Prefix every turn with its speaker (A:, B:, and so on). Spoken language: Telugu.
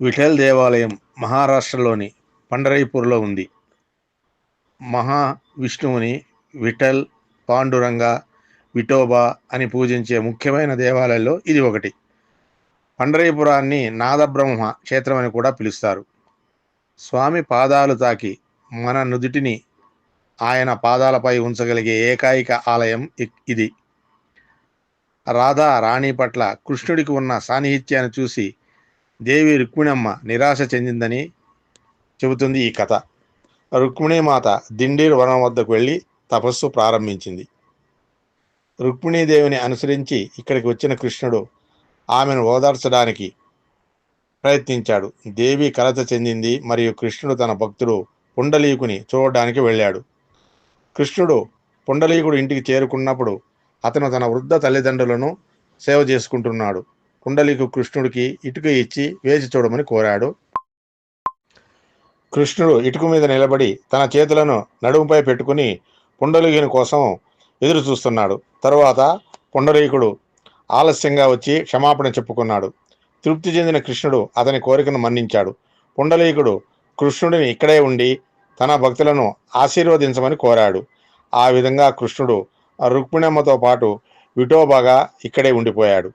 A: విఠల్ దేవాలయం మహారాష్ట్రలోని పండరైపూర్లో ఉంది. మహావిష్ణువుని విఠల్, పాండురంగ, విఠోబా అని పూజించే ముఖ్యమైన దేవాలయాల్లో ఇది ఒకటి. పండరీపురాన్ని నాదబ్రహ్మ క్షేత్రమని కూడా పిలుస్తారు. స్వామి పాదాలు తాకి మన నుదుటిని ఆయన పాదాలపై ఉంచగలిగే ఏకైక ఆలయం ఇది. రాధా రాణి పట్ల కృష్ణుడికి ఉన్న సాన్నిహిత్యాన్ని చూసి దేవి రుక్మిణమ్మ నిరాశ చెందిందని చెబుతుంది ఈ కథ. రుక్మిణీమాత దిండీర్ వనం వద్దకు వెళ్ళి తపస్సు ప్రారంభించింది. రుక్మిణీదేవిని అనుసరించి ఇక్కడికి వచ్చిన కృష్ణుడు ఆమెను ఓదార్చడానికి ప్రయత్నించాడు. దేవి కలత చెందింది మరియు కృష్ణుడు తన భక్తుడు పుండలీకుని చూడడానికి వెళ్ళాడు. కృష్ణుడు పుండలీకుడు ఇంటికి చేరుకున్నప్పుడు అతను తన వృద్ధ తల్లిదండ్రులను సేవ చేసుకుంటున్నాడు. పుండలీకు కృష్ణుడికి ఇటుక ఇచ్చి వేచి చూడమని కోరాడు. కృష్ణుడు ఇటుక మీద నిలబడి తన చేతులను నడుముపై పెట్టుకుని పుండలీకుని కోసం ఎదురు చూస్తున్నాడు. తరువాత పుండలీకుడు ఆలస్యంగా వచ్చి క్షమాపణ చెప్పుకున్నాడు. తృప్తి చెందిన కృష్ణుడు అతని కోరికను మన్నించాడు. పుండలీకుడు కృష్ణుడిని ఇక్కడే ఉండి తన భక్తులను ఆశీర్వదించమని కోరాడు. ఆ విధంగా కృష్ణుడు రుక్మిణమ్మతో పాటు విఠోబాగా ఇక్కడే ఉండిపోయాడు.